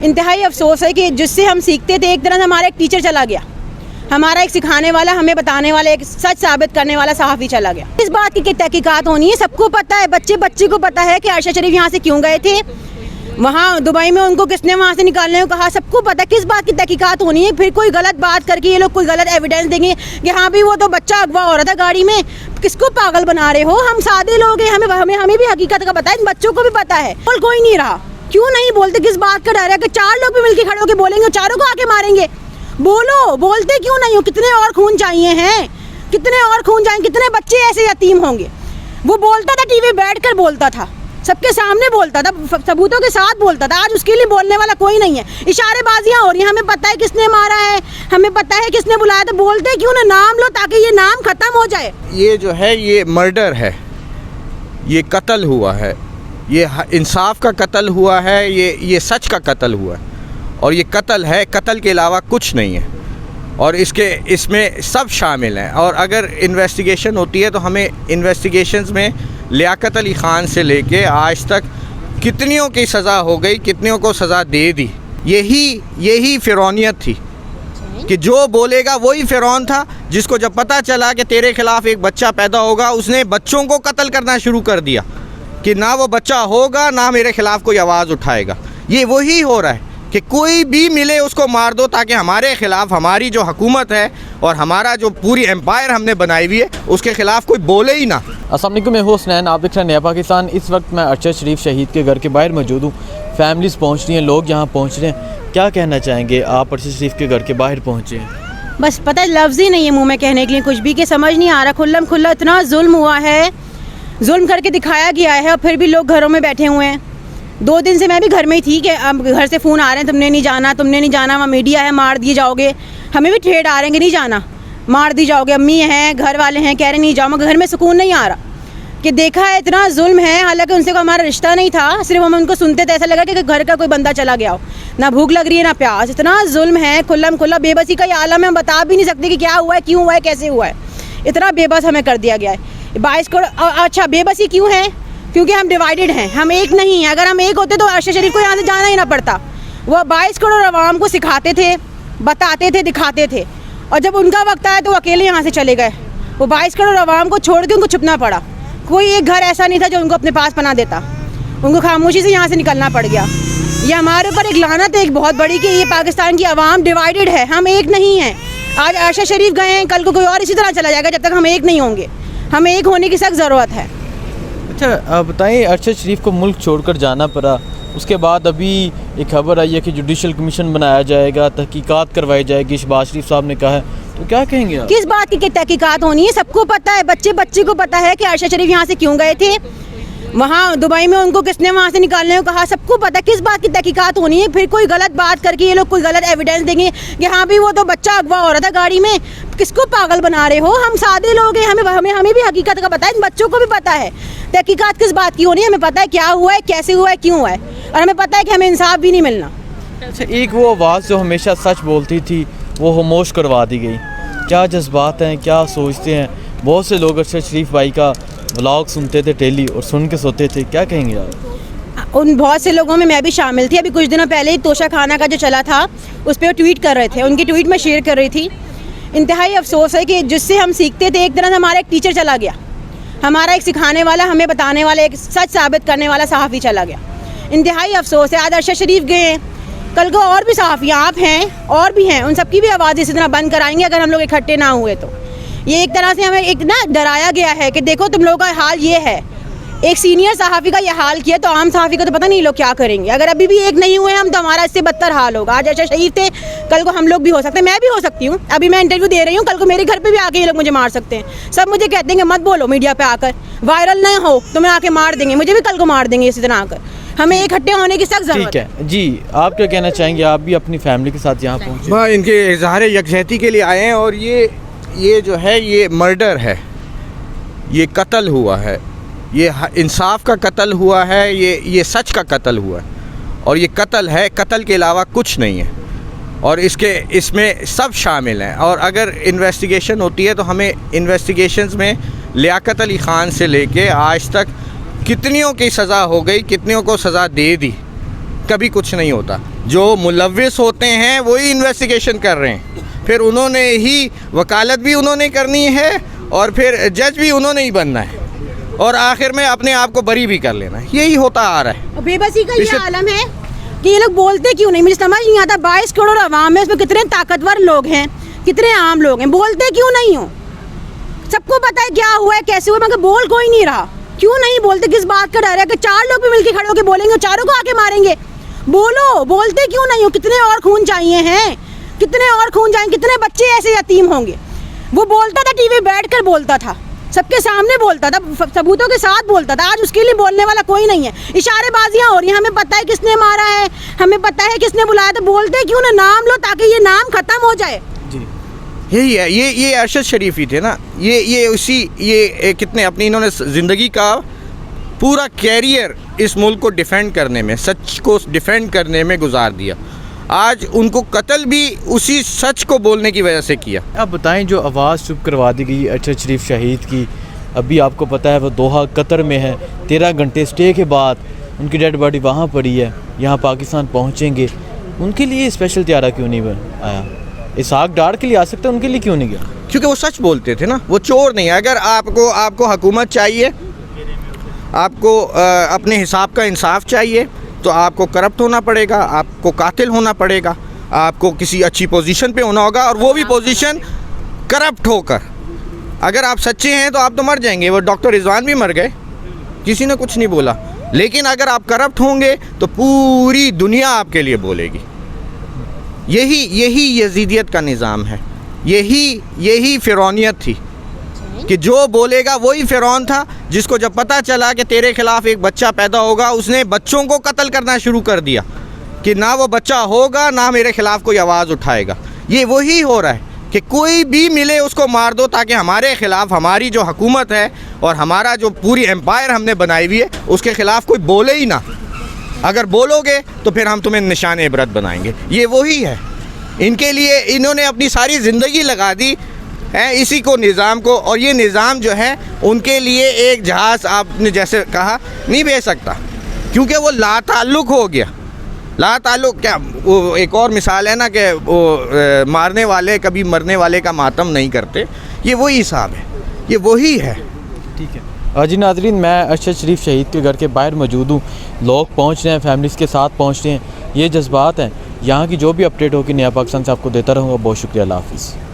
इंतहाई अफसोस है कि जिससे हम सीखते थे, एक तरह से हमारा एक टीचर चला गया, हमारा एक सिखाने वाला, हमें बताने वाला, एक सच साबित करने वाला सहाफ़ी चला गया। इस बात की तहकीकात होनी है, सबको पता है, बच्चे को पता है कि आयशा शरीफ यहाँ से क्यों गए थे, वहाँ दुबई में उनको किसने वहाँ से निकालने को कहा, सबको पता है। किस बात की तहकीकात होनी है? फिर कोई गलत बात करके ये लोग कोई गलत एविडेंस देंगे कि हाँ भी वो तो बच्चा अगवा हो रहा था गाड़ी में। किसको पागल बना रहे हो? हम सादे लोग हैं, हमें भी हकीकत का पता है, इन बच्चों को भी पता है। और कोई नहीं रहा, क्यों नहीं बोलते? किस बात का डर है कि चार लोग भी मिलकर खड़े होकर बोलेंगे, चारों को आके मारेंगे? बोलो, बोलते क्यों नहीं हो? कितने और खून चाहिए हैं, कितने और खून चाहिए, कितने बच्चे ऐसे यतीम होंगे? वो बोलता था, टीवी बैठकर बोलता था, सबके सामने बोलता था, सबूतों के साथ बोलता था। आज उसके लिए बोलने वाला कोई नहीं है। इशारेबाजियां हो रही हैं, हमें पता है किसने मारा है, हमें पता है किसने बुलाया, तो बोलते क्यों ना? नाम लो ताकि ये नाम खत्म हो जाए। ये जो है ये मर्डर है, ये कत्ल हुआ है, ये इंसाफ का कत्ल हुआ है, ये सच का कत्ल हुआ है, और ये कत्ल है, कत्ल के अलावा कुछ नहीं है। और इसमें सब शामिल हैं। और अगर इन्वेस्टिगेशन होती है तो हमें इन्वेस्टिगेशंस में लियाकत अली ख़ान से लेके आज तक कितनियों की सज़ा हो गई, कितनियों को सज़ा दे दी। यही फ़िरौनियत थी कि जो बोलेगा वही फ़िरौन था, जिसको जब पता चला कि तेरे ख़िलाफ़ एक बच्चा पैदा होगा, उसने बच्चों को कत्ल करना शुरू कर दिया कि ना वो बच्चा होगा ना मेरे ख़िलाफ़ कोई आवाज़ उठाएगा। ये वही हो रहा है कि कोई भी मिले उसको मार दो ताकि हमारे ख़िलाफ़ हमारी जो हुकूमत है और हमारा जो पूरी एम्पायर हमने बनाई हुई है उसके ख़िलाफ़ कोई बोले ही ना। अस्सलाम वालेकुम, मैं हुसनैन, आप देख रहे हैं नया पाकिस्तान। इस वक्त मैं अरशद शरीफ शहीद के घर के बाहर मौजूद हूँ। फैमिलीज़ पहुँच रही हैं, लोग यहाँ पहुँच रहे हैं। क्या कहना चाहेंगे आप? अरशद शरीफ के घर के बाहर पहुँचे हैं, बस पता है, लफ्ज़ ही नहीं है मुँह में कहने के लिए कुछ भी, कि समझ नहीं आ रहा। खुल्लम खुल्ला इतना जुल्म हुआ है, जुल्म करके दिखाया गया है, और फिर भी लोग घरों में बैठे हुए हैं। 2 दिन से मैं भी घर में ही थी कि अब घर से फ़ोन आ रहे हैं, तुमने नहीं जाना, वहाँ मीडिया है, मार दिए जाओगे। हमें भी ठेठ आ रहे हैं कि नहीं जाना, मार दी जाओगे। अम्मी हैं, घर वाले हैं, कह रहे नहीं जाओ, मगर घर में सुकून नहीं आ रहा कि देखा है इतना जुल्म है। हालांकि उनसे कोई हमारा रिश्ता नहीं था, सिर्फ हम उनको सुनते थे, ऐसा लगा कि घर का कोई बंदा चला गया हो। ना भूख लग रही है ना प्यास, इतना जुल्म है, खुल्लम खुल्ला बेबसी का ये आलम है। हम बता भी नहीं सकते कि क्या हुआ है, क्यों हुआ है, कैसे हुआ है। इतना बेबस हमें कर दिया गया है। 22 करोड़, अच्छा बेबसी क्यों है? क्योंकि हम डिवाइडेड हैं, हम एक नहीं हैं। अगर हम एक होते तो अरशद शरीफ को यहाँ से जाना ही ना पड़ता। वो 22 करोड़ अवाम को सिखाते थे, बताते थे, दिखाते थे, और जब उनका वक्त आया तो वो अकेले यहाँ से चले गए। वो 22 करोड़ अवाम को छोड़ के उनको छुपना पड़ा। कोई एक घर ऐसा नहीं था जो उनको अपने पास पना देता, उनको खामोशी से यहाँ से निकलना पड़ गया। ये हमारे ऊपर एक लानत है एक बहुत बड़ी कि ये पाकिस्तान की अवाम डिवाइडेड है, हम एक नहीं हैं। आज अरशद शरीफ गए हैं, कल को कोई और इसी तरह चला जाएगा। जब तक हम एक नहीं होंगे, हमें एक होने की सख्त ज़रूरत है। अच्छा बताएं, अरशद शरीफ को मुल्क छोड़कर जाना पड़ा, उसके बाद अभी एक खबर आई है कि जुडिशल कमीशन बनाया जाएगा, तहकीकात करवाई जाएगी, शहबाज शरीफ साहब ने कहा है, तो क्या कहेंगे आप? किस बात की तहकीकात होनी है? सबको पता है, बच्चे को पता है कि आयशा शरीफ यहाँ से क्यों गए थे, वहाँ दुबई में उनको किसने वहाँ से निकालने को कहा, सबको पता है। किस बात की तहकीकात होनी है? फिर कोई गलत बात करके ये लोग कोई गलत एविडेंस देंगे कि हाँ भी वो तो बच्चा अगवा हो रहा था गाड़ी में। किसको पागल बना रहे हो? हम सादे लोग हैं, हमें भी हकीकत का पता है, इन बच्चों को भी पता है। तहकीकात किस बात की होनी है? हमें पता है क्या हुआ है, कैसे हुआ है, क्यों हुआ है, और हमें पता है कि हमें इंसाफ भी नहीं मिलना। अच्छा, एक वो आवाज़ जो हमेशा सच बोलती थी वो खामोश करवा दी गई। क्या जज्बात हैं, क्या सोचते हैं? बहुत से लोग अरशद शरीफ भाई का व्लॉग सुनते थे डेली और सुन के सोते थे, क्या कहेंगे आप? उन बहुत से लोगों में मैं भी शामिल थी। अभी कुछ दिनों पहले ही तोशा खाना का जो चला था उस पर वो ट्वीट कर रहे थे, उनकी ट्वीट में शेयर कर रही थी। इंतहाई अफसोस है कि जिससे हम सीखते थे, एक तरह से हमारा एक टीचर चला गया, हमारा एक सिखाने वाला, हमें बताने वाला, एक सच साबित करने वाला सहाफ़ी चला गया। इंतहाई अफसोस है। आज अरशद शरीफ गए हैं, कल को और भी सहाफ़ी आप हैं और भी हैं, उन सबकी भी आवाज़ इसी तरह बंद कराएंगे अगर हम लोग इकट्ठे ना हुए तो। ये एक तरह से हमें एक ना डराया गया है कि देखो तुम लोगों का हाल ये है। एक सीनियर सहाफ़ी का ये हाल किया तो आम सहाफ़ी को तो पता नहीं लोग क्या करेंगे। अगर अभी भी एक नहीं हुए हम तो हमारा इससे बदतर हाल होगा। आज अरशद शरीफ थे, कल को हम लोग भी हो सकते हैं, मैं भी हो सकती हूँ। अभी मैं इंटरव्यू दे रही हूँ, कल को मेरे घर पे भी आके ये लोग मुझे मार सकते हैं। सब मुझे कहते हैं कि मत बोलो मीडिया पे आकर, वायरल नहीं हो, तुम्हें आके मार देंगे, मुझे भी कल को मार देंगे इसी तरह आकर। हमें इकट्ठे होने की सख्त ज़रूरत है। ठीक है जी, आप क्या कहना चाहेंगे? आप भी अपनी फैमिली के साथ यहाँ पहुँचे? वह इनके इज़हार यकजहती के लिए आए हैं, और ये जो है ये मर्डर है, ये कत्ल हुआ है, ये इंसाफ का कत्ल हुआ है, ये सच का कत्ल हुआ है, और ये कत्ल है, कत्ल के अलावा कुछ नहीं है। और इसमें सब शामिल हैं। और अगर इन्वेस्टिगेशन होती है तो हमें इन्वेस्टिगेशंस में लियाकत अली ख़ान से लेके आज तक कितनियों की सज़ा हो गई, कितनियों को सज़ा दे दी, कभी कुछ नहीं होता। जो मुलव्विस होते हैं वही इन्वेस्टिगेशन कर रहे हैं, फिर उन्होंने ही वकालत भी उन्होंने करनी है और फिर जज भी उन्होंने ही बनना है और आखिर में अपने आप को बरी भी कर लेना है। यही होता आ रहा है। बेबसी का ये आलम है कि ये लोग बोलते क्यों नहीं, मुझे समझ नहीं आता। 22 करोड़ आवाम है, उसमें कितने ताकतवर लोग हैं, कितने आम लोग हैं, बोलते क्यों नहीं हो? सबको पता है क्या हुआ है, कैसे हुआ, मगर बोल कोई नहीं रहा। क्यों नहीं बोलते? किस बात का डर है कि 4 लोग भी मिलकर खड़े होकर बोलेंगे, चारों को आके मारेंगे? बोलो, बोलते क्यों नहीं हो? कितने और खून चाहिए हैं, कितने और खून चाहिए, कितने बच्चे ऐसे यतीम होंगे? वो बोलता था, टीवी बैठकर बोलता था, सबके सामने बोलता था, सबूतों के साथ बोलता था। आज उसके लिए बोलने वाला कोई नहीं है। इशारेबाजियां हो रही हैं, हमें पता है किसने मारा है, हमें पता है किसने बुलाया, तो बोलते क्यों ना? नाम लो ताकि ये नाम खत्म हो जाए। जी यही है। ये अरशद शरीफ ही थे ना, ये कितने अपनी इन्होंने ज़िंदगी का पूरा कैरियर इस मुल्क को डिफेंड करने में, सच को डिफेंड करने में गुजार दिया। आज उनको कत्ल भी उसी सच को बोलने की वजह से किया। आप बताएं, जो आवाज़ चुप करवा दी गई अरशद शरीफ शहीद की, अभी आपको पता है वो दोहा कतर में है, 13 घंटे स्टे के बाद उनकी डेड बॉडी वहाँ पड़ी है, यहाँ पाकिस्तान पहुँचेंगे। उनके लिए स्पेशल त्यारा क्यों नहीं आया? इसहाक डार के लिए आ सकता है, उनके लिए क्यों नहीं गया? क्योंकि वो सच बोलते थे ना, वो चोर नहीं। अगर आपको हुकूमत चाहिए, आपको अपने हिसाब का इंसाफ चाहिए, तो आपको करप्ट होना पड़ेगा, आपको कातिल होना पड़ेगा, आपको किसी अच्छी पोजीशन पे होना होगा, और वो भी पोजीशन करप्ट होकर। अगर आप सच्चे हैं तो आप तो मर जाएंगे। वो डॉक्टर रिजवान भी मर गए, किसी ने कुछ नहीं बोला। लेकिन अगर आप करप्ट होंगे तो पूरी दुनिया आपके लिए बोलेगी। यही यजीदियत का निज़ाम है, यही फ़िरौनियत थी कि जो बोलेगा वही फ़िरौन था, जिसको जब पता चला कि तेरे खिलाफ़ एक बच्चा पैदा होगा, उसने बच्चों को कत्ल करना शुरू कर दिया कि ना वो बच्चा होगा ना मेरे खिलाफ़ कोई आवाज़ उठाएगा। ये वही हो रहा है कि कोई भी मिले उसको मार दो, ताकि हमारे ख़िलाफ़ हमारी जो हुकूमत है और हमारा जो पूरी एम्पायर हमने बनाई हुई है उसके ख़िलाफ़ कोई बोले ही ना। अगर बोलोगे तो फिर हम तुम्हें निशान इबरत बनाएंगे। ये वही है। इनके लिए इन्होंने अपनी सारी ज़िंदगी लगा दी है इसी को, निज़ाम को। और ये निज़ाम जो है उनके लिए एक जहाज़, आपने जैसे कहा, नहीं भेज सकता, क्योंकि वो लाताल्लुक़ हो गया। लाताल्लुक़ क्या, वो एक और मिसाल है ना कि वो मारने वाले कभी मरने वाले का मातम नहीं करते। ये वही हिसाब है, ये वही है। ठीक है जी नाज़रीन, मैं अरशद शरीफ शहीद के घर के बाहर मौजूद हूँ। लोग पहुँच रहे हैं, फैमिलीज़ के साथ पहुँच रहे हैं। ये जज्बात हैं। यहाँ की जो भी अपडेट होगी नया पाकिस्तान से आपको देता रहूँगा। बहुत शुक्रिया, अल्लाह हाफ़िज़।